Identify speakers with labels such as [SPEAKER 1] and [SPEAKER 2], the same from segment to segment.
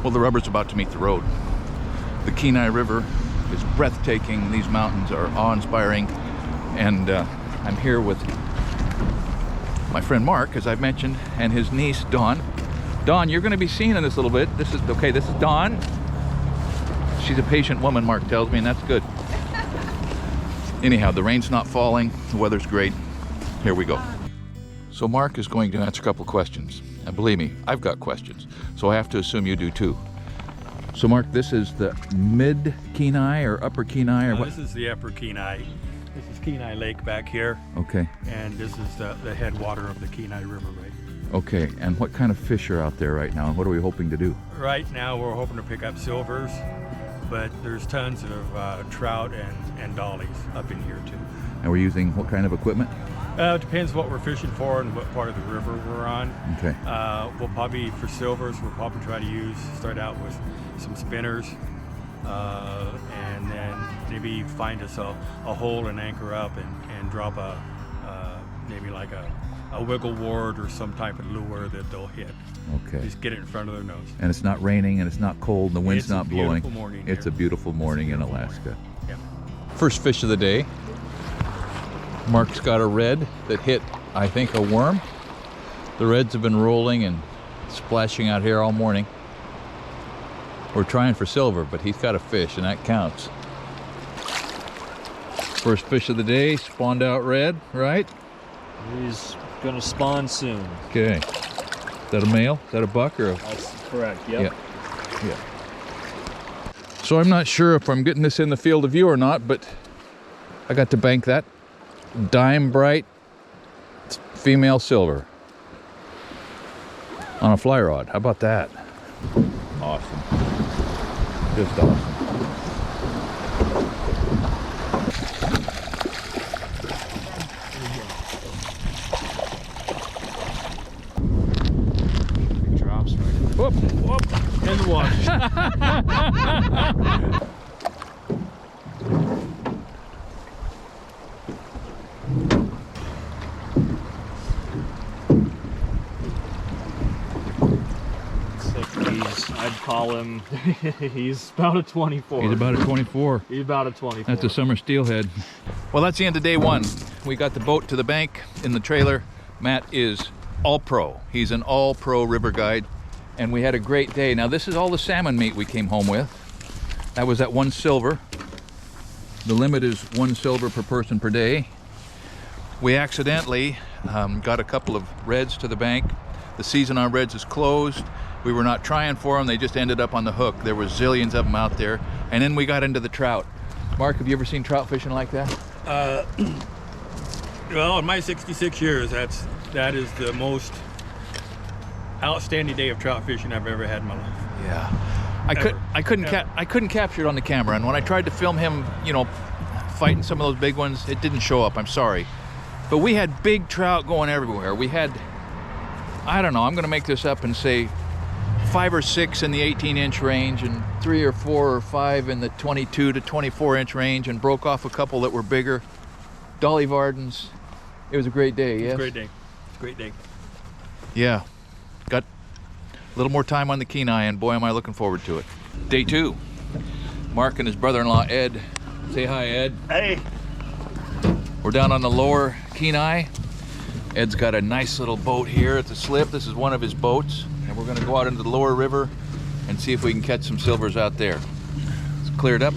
[SPEAKER 1] Well, the rubber's about to meet the road. The Kenai River is breathtaking. These mountains are awe-inspiring. And I'm here with my friend Mark, as I've mentioned, and his niece, Dawn. Dawn, you're going to be seen in this a little bit. This is Dawn. She's a patient woman, Mark tells me, and that's good. Anyhow, the rain's not falling. The weather's great. Here we go. So Mark is going to answer a couple questions. And believe me, I've got questions. So I have to assume you do too. So Mark, this is the mid Kenai or upper Kenai or what?
[SPEAKER 2] This is the upper Kenai. This is Kenai Lake back here.
[SPEAKER 1] Okay.
[SPEAKER 2] And this is the headwater of the Kenai River right here.
[SPEAKER 1] Okay, and what kind of fish are out there right now? And what are we hoping to do?
[SPEAKER 2] Right now we're hoping to pick up silvers, but there's tons of trout and dollies up in here too.
[SPEAKER 1] And we're using what kind of equipment?
[SPEAKER 2] It depends what we're fishing for and what part of the river we're on.
[SPEAKER 1] Okay.
[SPEAKER 2] We'll probably, for silvers, we'll probably try to start out with some spinners, and then maybe find us a hole and anchor up and drop maybe like a wiggle ward or some type of lure that they'll hit.
[SPEAKER 1] Okay.
[SPEAKER 2] Just get it in front of their nose.
[SPEAKER 1] And it's not raining and it's not cold and the wind's not blowing.
[SPEAKER 2] It's a beautiful morning.
[SPEAKER 1] It's a beautiful morning in Alaska.
[SPEAKER 2] Yeah.
[SPEAKER 1] First fish of the day. Mark's got a red that hit, I think, a worm. The reds have been rolling and splashing out here all morning. We're trying for silver, but he's got a fish, and that counts. First fish of the day, spawned out red, right?
[SPEAKER 3] He's gonna spawn soon.
[SPEAKER 1] Okay. Is that a male? Is that a buck or a...
[SPEAKER 3] That's correct, yep.
[SPEAKER 1] Yeah. So I'm not sure if I'm getting this in the field of view or not, but I got to bank that dime bright female silver on a fly rod. How about that? Awesome. Just awesome.
[SPEAKER 3] Drops right in
[SPEAKER 1] Whoop, whoop.
[SPEAKER 3] in the water. I'd call him, he's about a 24.
[SPEAKER 1] He's about a 24.
[SPEAKER 3] He's about a 24.
[SPEAKER 1] That's a summer steelhead. Well, that's the end of day one. We got the boat to the bank in the trailer. Matt is all pro. He's an all pro river guide, and we had a great day. Now, this is all the salmon meat we came home with. That was at 1 silver. The limit is 1 silver per person per day. We accidentally got a couple of reds to the bank. The season on reds is closed. We were not trying for them, they just ended up on the hook. There was zillions of them out there. And then we got into the trout. Mark, have you ever seen trout fishing like that?
[SPEAKER 2] Well, in my 66 years, that is the most outstanding day of trout fishing I've ever had in my life.
[SPEAKER 1] Yeah. I couldn't capture it on the camera, and when I tried to film him, you know, fighting some of those big ones, it didn't show up. I'm sorry. But we had big trout going everywhere. We had, I don't know, I'm gonna make this up and say 5 or 6 in the 18-inch range and 3 or 4 or 5 in the 22 to 24-inch range, and broke off a couple that were bigger. Dolly Vardens. It was a great day, yes?
[SPEAKER 2] It was a great day. Great day.
[SPEAKER 1] Yeah. Got a little more time on the Kenai, and boy, am I looking forward to it. Day 2. Mark and his brother-in-law, Ed. Say hi, Ed.
[SPEAKER 2] Hey.
[SPEAKER 1] We're down on the lower Kenai. Ed's got a nice little boat here at the slip. This is one of his boats. And we're gonna go out into the lower river and see if we can catch some silvers out there. It's cleared up,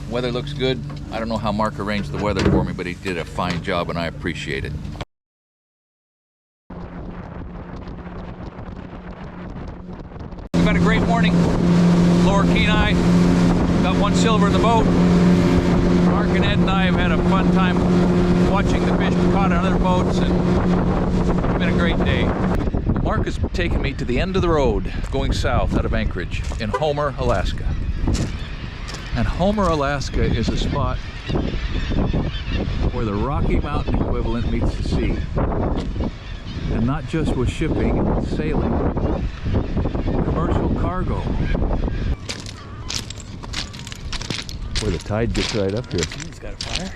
[SPEAKER 1] weather looks good. I don't know how Mark arranged the weather for me, but he did a fine job and I appreciate it. We've had a great morning. Lower Kenai, got 1 silver in the boat. Mark and Ed and I have had a fun time watching the fish caught on other boats, and it's been a great day. Mark has taken me to the end of the road going south out of Anchorage in Homer, Alaska. And Homer, Alaska is a spot where the Rocky Mountain equivalent meets the sea. And not just with shipping and sailing, commercial cargo. Boy, the tide gets right up here.
[SPEAKER 3] He's got a fire.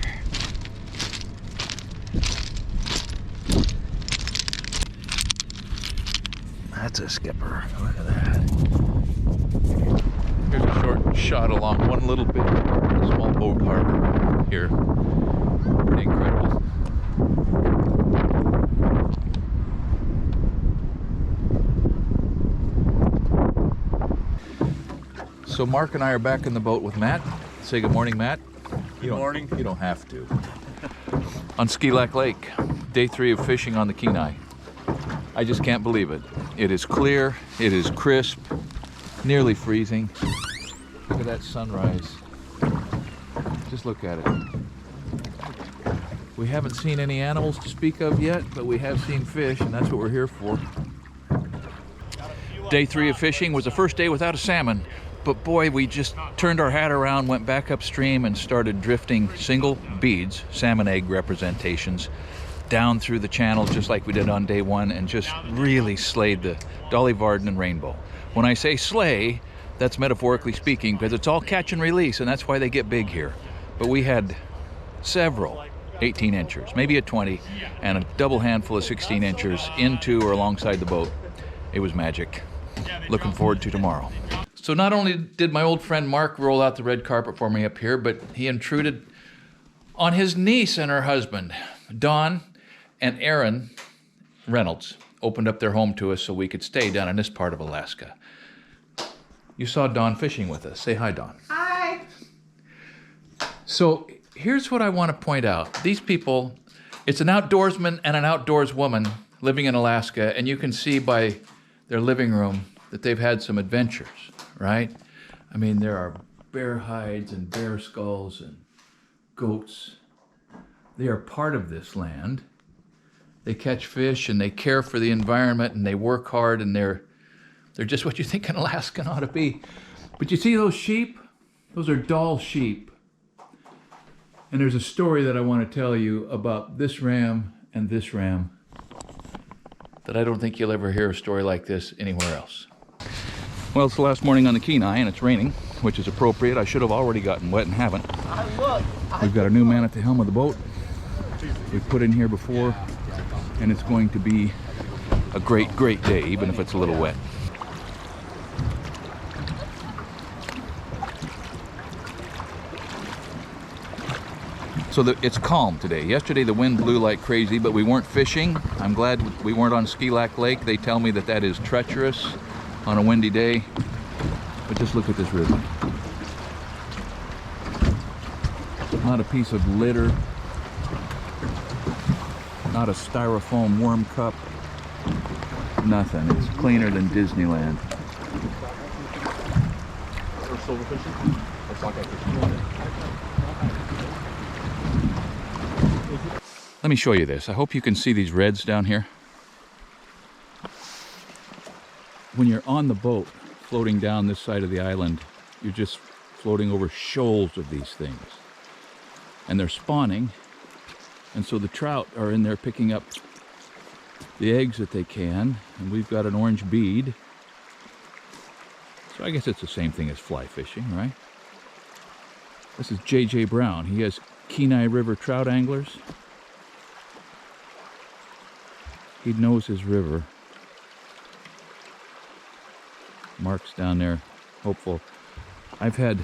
[SPEAKER 1] That's a skipper. Look at that. shot along one little bit of a small boat harbor here. Pretty incredible. So Mark and I are back in the boat with Matt. Say good morning, Matt.
[SPEAKER 2] Good morning.
[SPEAKER 1] You don't have to. On Ski Lac Lake, day 3 of fishing on the Kenai. I just can't believe it. It is clear, it is crisp, nearly freezing. Look at that sunrise. Just look at it. We haven't seen any animals to speak of yet, but we have seen fish, and that's what we're here for. Day 3 of fishing was the first day without a salmon. But boy, we just turned our hat around, went back upstream and started drifting single beads, salmon egg representations, down through the channel just like we did on day 1, and just really slayed the Dolly Varden and rainbow. When I say slay, that's metaphorically speaking, because it's all catch and release, and that's why they get big here. But we had several 18 inchers, maybe a 20, and a double handful of 16 inchers into or alongside the boat. It was magic. Looking forward to tomorrow. So not only did my old friend Mark roll out the red carpet for me up here, but he intruded on his niece and her husband. Don and Aaron Reynolds opened up their home to us so we could stay down in this part of Alaska. You saw Don fishing with us. Say hi, Don.
[SPEAKER 4] Hi.
[SPEAKER 1] So here's what I want to point out. These people, it's an outdoorsman and an outdoors woman living in Alaska, and you can see by their living room that they've had some adventures, right? I mean, there are bear hides and bear skulls and goats. They are part of this land. They catch fish and they care for the environment and they work hard, and they're just what you think an Alaskan ought to be. But you see those sheep? Those are doll sheep. And there's a story that I want to tell you about this ram and this ram that I don't think you'll ever hear a story like this anywhere else. Well, it's the last morning on the Kenai and it's raining, which is appropriate. I should have already gotten wet and haven't. We've got a new man at the helm of the boat. We've put in here before, and it's going to be a great, great day, even if it's a little wet. So it's calm today. Yesterday the wind blew like crazy, but we weren't fishing. I'm glad we weren't on Ski Lac Lake. They tell me that that is treacherous on a windy day. But just look at this river. Not a piece of litter. Not a styrofoam worm cup. Nothing. It's cleaner than Disneyland. Let me show you this. I hope you can see these reds down here. When you're on the boat floating down this side of the island, you're just floating over shoals of these things. And they're spawning, and so the trout are in there picking up the eggs that they can, and we've got an orange bead. So I guess it's the same thing as fly fishing, right? This is J.J. Brown. He has Kenai River trout anglers. He knows his river. Mark's down there, hopeful. I've had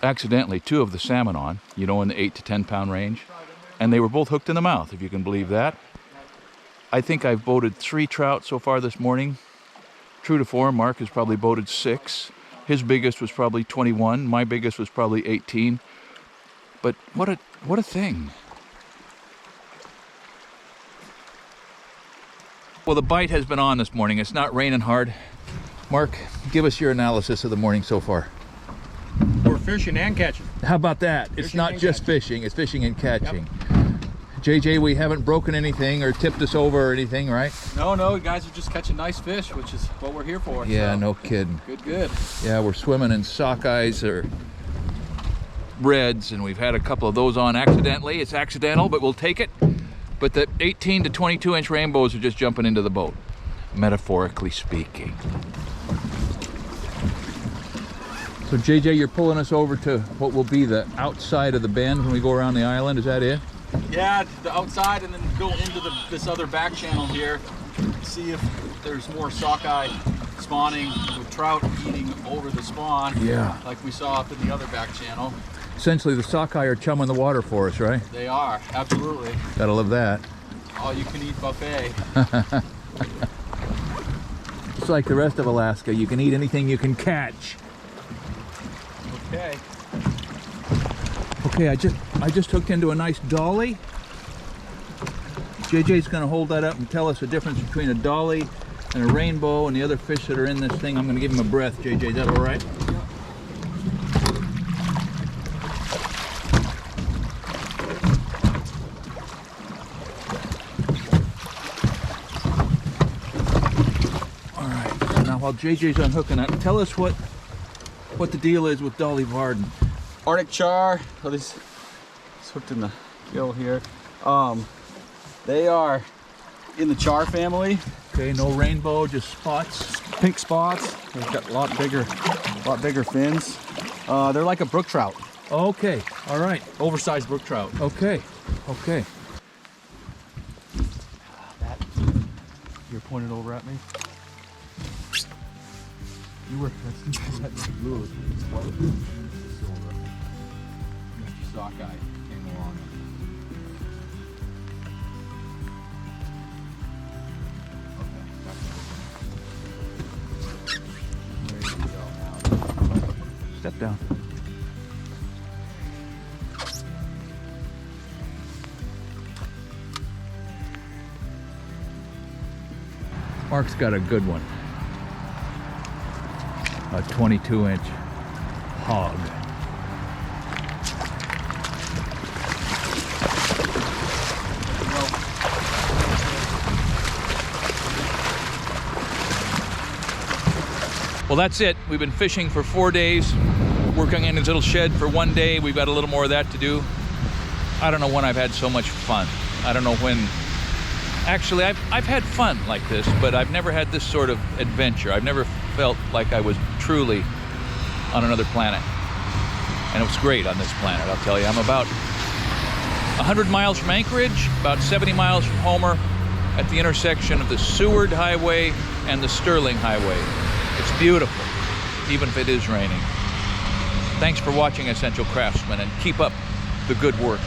[SPEAKER 1] accidentally 2 of the salmon on, you know, in the 8 to 10 pound range, and they were both hooked in the mouth, if you can believe that. I think I've boated 3 trout so far this morning. True to form, Mark has probably boated 6. His biggest was probably 21. My biggest was probably 18. But what a thing. Well, the bite has been on this morning. It's not raining hard. Mark, give us your analysis of the morning so far.
[SPEAKER 2] We're fishing and catching.
[SPEAKER 1] How about that? It's not just fishing, it's fishing and catching. Yep. JJ, we haven't broken anything or tipped us over or anything, right?
[SPEAKER 5] No, you guys are just catching nice fish, which is what we're here for.
[SPEAKER 1] Yeah,
[SPEAKER 5] so.
[SPEAKER 1] no kidding.
[SPEAKER 5] Good.
[SPEAKER 1] Yeah, we're swimming in sockeyes or reds, and we've had a couple of those on accidentally. It's accidental, but we'll take it. But the 18 to 22 inch rainbows are just jumping into the boat, metaphorically speaking. So JJ, you're pulling us over to what will be the outside of the bend when we go around the island, is that it?
[SPEAKER 5] Yeah, the outside, and then go into this other back channel here, see if there's more sockeye spawning with trout eating over the spawn.
[SPEAKER 1] Yeah.
[SPEAKER 5] Like we saw up in the other back channel.
[SPEAKER 1] Essentially, the sockeye are chumming the water for us, right?
[SPEAKER 5] They are, absolutely.
[SPEAKER 1] Gotta love that.
[SPEAKER 5] All you can eat buffet.
[SPEAKER 1] It's like the rest of Alaska. You can eat anything you can catch.
[SPEAKER 5] Okay.
[SPEAKER 1] Okay, I just hooked into a nice dolly. JJ's gonna hold that up and tell us the difference between a dolly and a rainbow and the other fish that are in this thing. I'm gonna give him a breath, JJ. Is that all right? All right. So now while JJ's unhooking that, tell us what the deal is with Dolly Varden.
[SPEAKER 5] Arctic char. Oh, this is hooked in the gill here. They are in the char family.
[SPEAKER 1] Okay, no rainbow, just spots.
[SPEAKER 5] Pink spots. They've got a lot bigger fins. They're like a brook trout.
[SPEAKER 1] Okay, all right.
[SPEAKER 5] Oversized brook trout.
[SPEAKER 1] Okay, okay.
[SPEAKER 5] You're pointed over at me. You were. That's blue. Silver. Sockeye came along.
[SPEAKER 1] Step down. Mark's got a good one. A 22-inch hog. Well, that's it. We've been fishing for 4 days, working in his little shed for 1 day. We've got a little more of that to do. I don't know when I've had so much fun. I don't know when. Actually, I've had fun like this, but I've never had this sort of adventure. I've never felt like I was truly on another planet. And it was great on this planet, I'll tell you. I'm about 100 miles from Anchorage, about 70 miles from Homer, at the intersection of the Seward Highway and the Sterling Highway. It's beautiful, even if it is raining. Thanks for watching Essential Craftsman, and keep up the good work.